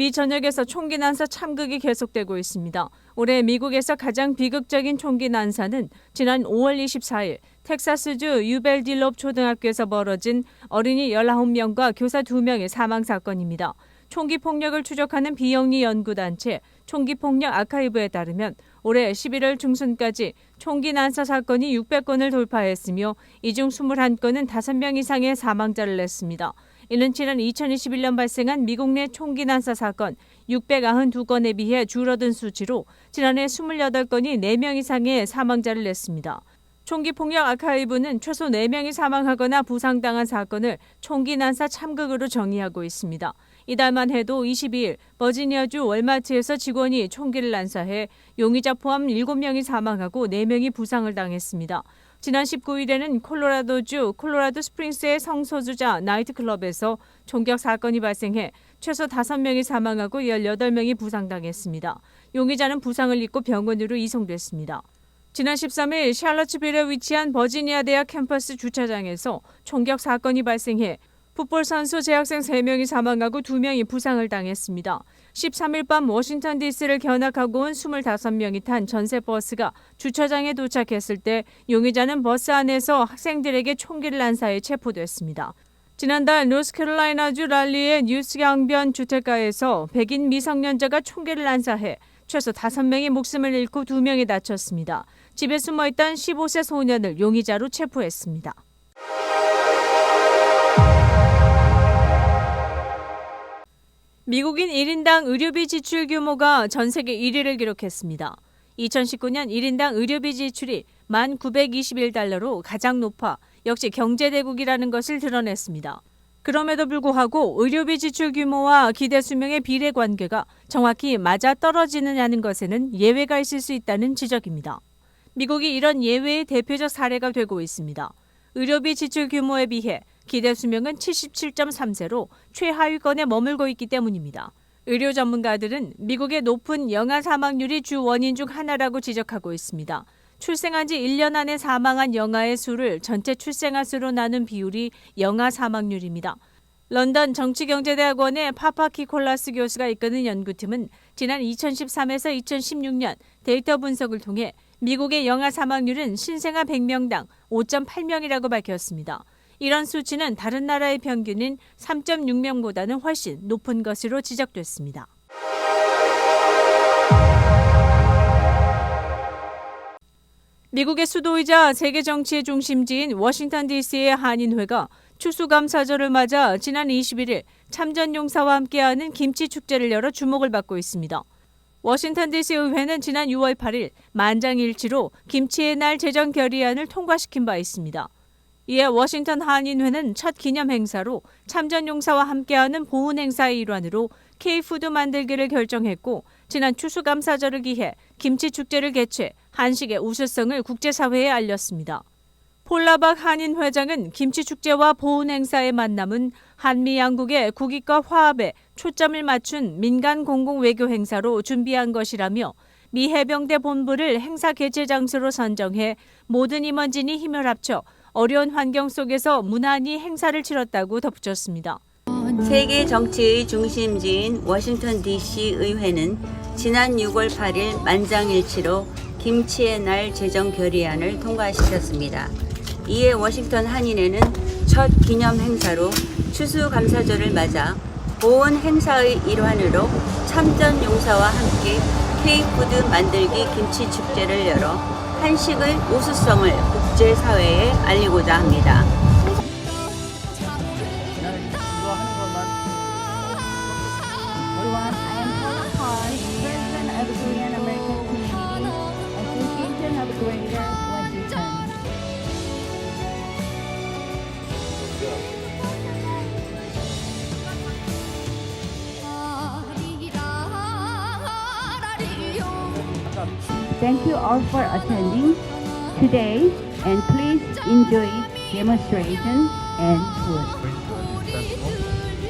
미 전역에서 총기 난사 참극이 계속되고 있습니다. 올해 미국에서 가장 비극적인 총기 난사는 지난 5월 24일 텍사스주 유벨딜롭 초등학교에서 벌어진 어린이 19명과 교사 2명의 사망 사건입니다. 총기 폭력을 추적하는 비영리 연구단체 총기폭력 아카이브에 따르면 올해 11월 중순까지 총기 난사 사건이 600건을 돌파했으며 이 중 21건은 5명 이상의 사망자를 냈습니다. 이는 지난 2021년 발생한 미국 내 총기 난사 사건 692건에 비해 줄어든 수치로 지난해 28건이 4명 이상의 사망자를 냈습니다. 총기폭력 아카이브는 최소 4명이 사망하거나 부상당한 사건을 총기 난사 참극으로 정의하고 있습니다. 이달만 해도 22일 버지니아주 월마트에서 직원이 총기를 난사해 용의자 포함 7명이 사망하고 4명이 부상을 당했습니다. 지난 19일에는 콜로라도주 콜로라도 스프링스의 성소수자 나이트클럽에서 총격 사건이 발생해 최소 5명이 사망하고 18명이 부상당했습니다. 용의자는 부상을 입고 병원으로 이송됐습니다. 지난 13일 샬럿츠빌에 위치한 버지니아 대학 캠퍼스 주차장에서 총격 사건이 발생해 풋볼 선수 재학생 3명이 사망하고 2명이 부상을 당했습니다. 13일 밤 워싱턴 DC를 견학하고 온 25명이 탄 전세 버스가 주차장에 도착했을 때 용의자는 버스 안에서 학생들에게 총기를 난사해 체포됐습니다. 지난달 노스캐롤라이나주 랄리의 뉴스 강변 주택가에서 백인 미성년자가 총기를 난사해 최소 5명이 목숨을 잃고 2명이 다쳤습니다. 집에 숨어있던 15세 소년을 용의자로 체포했습니다. 미국인 1인당 의료비 지출 규모가 전 세계 1위를 기록했습니다. 2019년 1인당 의료비 지출이 1,921달러로 가장 높아 역시 경제대국이라는 것을 드러냈습니다. 그럼에도 불구하고 의료비 지출 규모와 기대 수명의 비례 관계가 정확히 맞아떨어지느냐는 것에는 예외가 있을 수 있다는 지적입니다. 미국이 이런 예외의 대표적 사례가 되고 있습니다. 의료비 지출 규모에 비해 기대 수명은 77.3세로 최하위권에 머물고 있기 때문입니다. 의료 전문가들은 미국의 높은 영아 사망률이 주 원인 중 하나라고 지적하고 있습니다. 출생한 지 1년 안에 사망한 영아의 수를 전체 출생아 수로 나눈 비율이 영아 사망률입니다. 런던 정치경제대학원의 파파키콜라스 교수가 이끄는 연구팀은 지난 2013에서 2016년 데이터 분석을 통해 미국의 영아 사망률은 신생아 100명당 5.8명이라고 밝혔습니다. 이런 수치는 다른 나라의 평균인 3.6명보다는 훨씬 높은 것으로 지적됐습니다. 미국의 수도이자 세계 정치의 중심지인 워싱턴 DC의 한인회가 추수감사절을 맞아 지난 21일 참전용사와 함께하는 김치축제를 열어 주목을 받고 있습니다. 워싱턴 DC 의회는 지난 6월 8일 만장일치로 김치의 날 제정 결의안을 통과시킨 바 있습니다. 이에 워싱턴 한인회는 첫 기념 행사로 참전용사와 함께하는 보훈 행사의 일환으로 K푸드 만들기를 결정했고 지난 추수감사절을 기해 김치축제를 개최 한식의 우수성을 국제사회에 알렸습니다. 폴라박 한인회장은 김치축제와 보훈 행사의 만남은 한미 양국의 국익과 화합에 초점을 맞춘 민간 공공 외교 행사로 준비한 것이라며 미 해병대 본부를 행사 개최 장소로 선정해 모든 임원진이 힘을 합쳐 어려운 환경 속에서 무난히 행사를 치렀다고 덧붙였습니다. 세계 정치의 중심지인 워싱턴 DC 의회는 지난 6월 8일 만장일치로 김치의 날 제정 결의안을 통과시켰습니다. 이에 워싱턴 한인회는 첫 기념 행사로 추수감사절을 맞아 보훈 행사의 일환으로 참전 용사와 함께 K푸드 만들기 김치축제를 열어 한식의 우수성을 국제사회에 알리고자 합니다. Thank you all for attending today and please enjoy demonstration and food.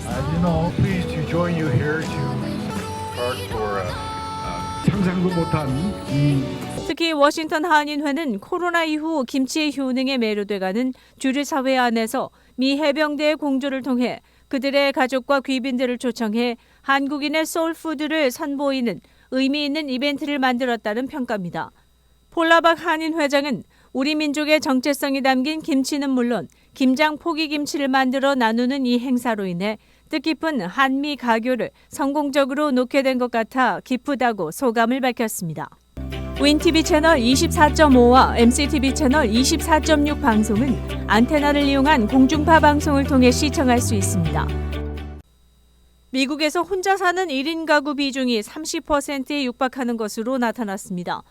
As you know, pleased to join you here to park for 상상도 못한 특히 워싱턴 한인회는 코로나 이후 김치의 효능에 매료돼가는 주류 사회 안에서 미 해병대의 공조를 통해 그들의 가족과 귀빈들을 초청해 한국인의 소울푸드를 선보이는 의미 있는 이벤트를 만들었다는 평가입니다. 폴라박 한인 회장은 우리 민족의 정체성이 담긴 김치는 물론 김장 포기 김치를 만들어 나누는 이 행사로 인해 뜻깊은 한미 가교를 성공적으로 놓게 된 것 같아 기쁘다고 소감을 밝혔습니다. 윈TV 채널 24.5와 MCTV 채널 24.6 방송은 안테나를 이용한 공중파 방송을 통해 시청할 수 있습니다. 미국에서 혼자 사는 1인 가구 비중이 30%에 육박하는 것으로 나타났습니다.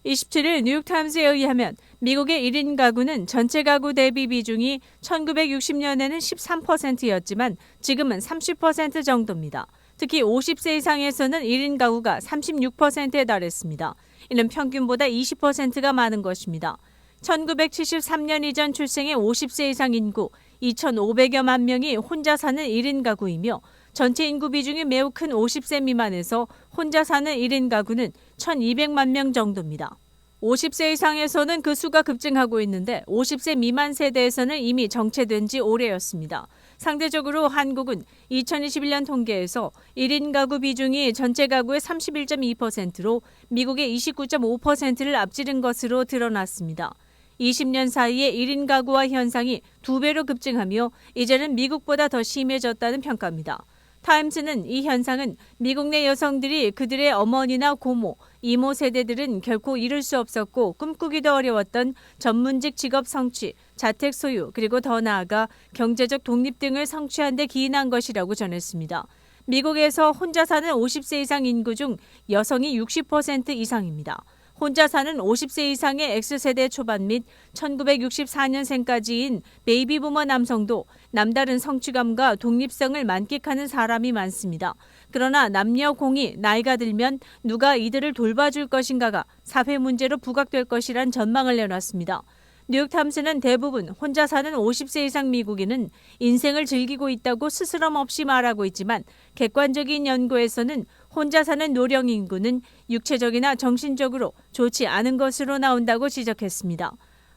27일 뉴욕타임스에 의하면 미국의 1인 가구는 전체 가구 대비 비중이 1960년에는 13%였지만 지금은 30% 정도입니다. 특히 50세 이상에서는 1인 가구가 36%에 달했습니다. 이는 평균보다 20%가 많은 것입니다. 1973년 이전 출생의 50세 이상 인구 2,500여만 명이 혼자 사는 1인 가구이며 전체 인구 비중이 매우 큰 50세 미만에서 혼자 사는 1인 가구는 1,200만 명 정도입니다. 50세 이상에서는 그 수가 급증하고 있는데 50세 미만 세대에서는 이미 정체된 지 오래였습니다. 상대적으로 한국은 2021년 통계에서 1인 가구 비중이 전체 가구의 31.2%로 미국의 29.5%를 앞지른 것으로 드러났습니다. 20년 사이에 1인 가구화 현상이 2배로 급증하며 이제는 미국보다 더 심해졌다는 평가입니다. 타임스는 이 현상은 미국 내 여성들이 그들의 어머니나 고모, 이모 세대들은 결코 이룰 수 없었고 꿈꾸기도 어려웠던 전문직 직업 성취, 자택 소유, 그리고 더 나아가 경제적 독립 등을 성취한 데 기인한 것이라고 전했습니다. 미국에서 혼자 사는 50세 이상 인구 중 여성이 60% 이상입니다. 혼자 사는 50세 이상의 X세대 초반 및 1964년생까지인 베이비부머 남성도 남다른 성취감과 독립성을 만끽하는 사람이 많습니다. 그러나 남녀 공이 나이가 들면 누가 이들을 돌봐줄 것인가가 사회 문제로 부각될 것이란 전망을 내놨습니다. 뉴욕타임스는 대부분 혼자 사는 50세 이상 미국인은 인생을 즐기고 있다고 스스럼 없이 말하고 있지만 객관적인 연구에서는 혼자 사는 노령 인구는 육체적이나 정신적으로 좋지 않은 것으로 나온다고 지적했습니다.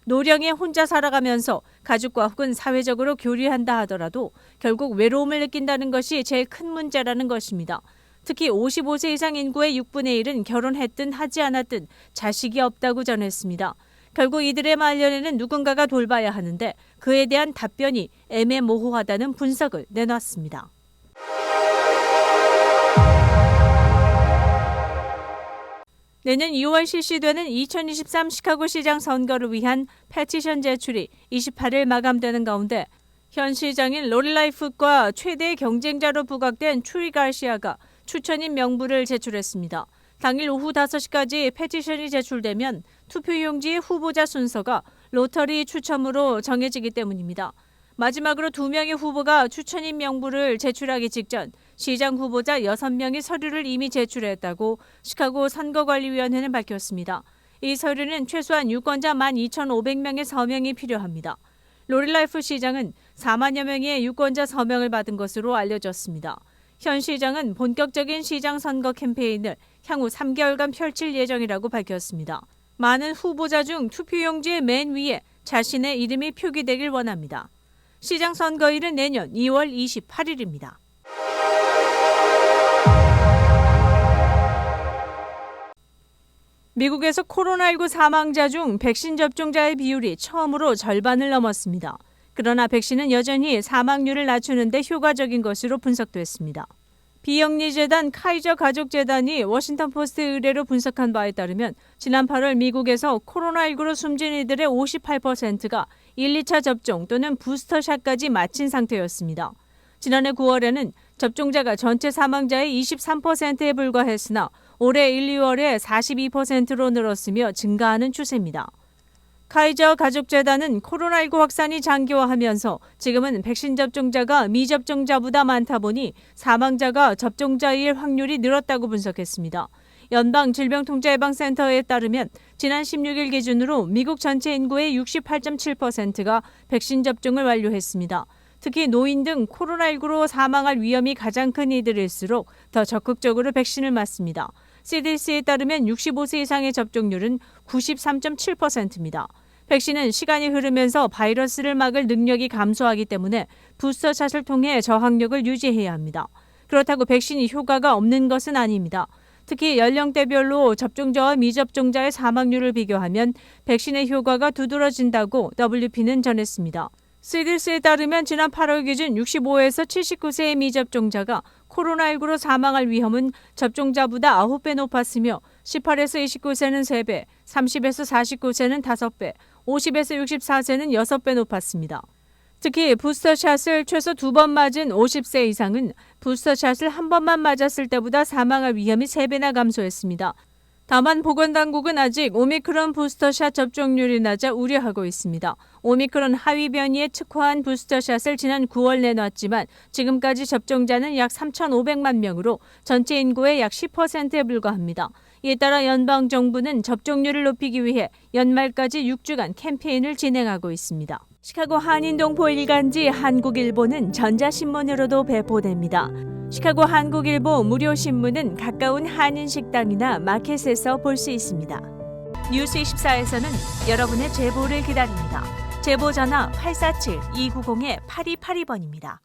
노령에 혼자 살아가면서 가족과 혹은 사회적으로 교류한다 하더라도 결국 외로움을 느낀다는 것이 제일 큰 문제라는 것입니다. 특히 55세 이상 인구의 6분의 1은 결혼했든 하지 않았든 자식이 없다고 전했습니다. 결국 이들의 말년에는 누군가가 돌봐야 하는데 그에 대한 답변이 애매모호하다는 분석을 내놨습니다. 내년 2월 실시되는 2023 시카고 시장 선거를 위한 페티션 제출이 28일 마감되는 가운데 현 시장인 로리 라이프과 최대 경쟁자로 부각된 추리 가시아가 추천인 명부를 제출했습니다. 당일 오후 5시까지 페티션이 제출되면 투표용지의 후보자 순서가 로터리 추첨으로 정해지기 때문입니다. 마지막으로 2명의 후보가 추천인 명부를 제출하기 직전 시장 후보자 6명이 서류를 이미 제출했다고 시카고 선거관리위원회는 밝혔습니다. 이 서류는 최소한 유권자 12,500명의 서명이 필요합니다. 로리 라이프 시장은 4만여 명의 유권자 서명을 받은 것으로 알려졌습니다. 현 시장은 본격적인 시장 선거 캠페인을 향후 3개월간 펼칠 예정이라고 밝혔습니다. 많은 후보자 중 투표용지의 맨 위에 자신의 이름이 표기되길 원합니다. 시장 선거일은 내년 2월 28일입니다. 미국에서 코로나19 사망자 중 백신 접종자의 비율이 처음으로 절반을 넘었습니다. 그러나 백신은 여전히 사망률을 낮추는 데 효과적인 것으로 분석됐습니다. 비영리재단 카이저 가족재단이 워싱턴 포스트 의뢰로 분석한 바에 따르면 지난 8월 미국에서 코로나19로 숨진 이들의 58%가 1, 2차 접종 또는 부스터샷까지 마친 상태였습니다. 지난해 9월에는 접종자가 전체 사망자의 23%에 불과했으나 올해 1, 2월에 42%로 늘었으며 증가하는 추세입니다. 카이저 가족재단은 코로나19 확산이 장기화하면서 지금은 백신 접종자가 미접종자보다 많다 보니 사망자가 접종자일 확률이 늘었다고 분석했습니다. 연방질병통제예방센터에 따르면 지난 16일 기준으로 미국 전체 인구의 68.7%가 백신 접종을 완료했습니다. 특히 노인 등 코로나19로 사망할 위험이 가장 큰 이들일수록 더 적극적으로 백신을 맞습니다. CDC에 따르면 65세 이상의 접종률은 93.7%입니다. 백신은 시간이 흐르면서 바이러스를 막을 능력이 감소하기 때문에 부스터샷을 통해 저항력을 유지해야 합니다. 그렇다고 백신이 효과가 없는 것은 아닙니다. 특히 연령대별로 접종자와 미접종자의 사망률을 비교하면 백신의 효과가 두드러진다고 WP는 전했습니다. CDC에 따르면 지난 8월 기준 65에서 79세의 미접종자가 코로나19로 사망할 위험은 접종자보다 9배 높았으며 18에서 29세는 3배, 30에서 49세는 5배, 50에서 64세는 6배 높았습니다. 특히 부스터샷을 최소 2번 맞은 50세 이상은 부스터샷을 한 번만 맞았을 때보다 사망할 위험이 3배나 감소했습니다. 다만 보건당국은 아직 오미크론 부스터샷 접종률이 낮아 우려하고 있습니다. 오미크론 하위 변이에 특화한 부스터샷을 지난 9월 내놨지만 지금까지 접종자는 약 3,500만 명으로 전체 인구의 약 10%에 불과합니다. 이에 따라 연방정부는 접종률을 높이기 위해 연말까지 6주간 캠페인을 진행하고 있습니다. 시카고 한인동포 일간지 한국일보는 전자신문으로도 배포됩니다. 시카고 한국일보 무료신문은 가까운 한인식당이나 마켓에서 볼 수 있습니다. 뉴스24에서는 여러분의 제보를 기다립니다. 제보 전화 847-290-8282번입니다.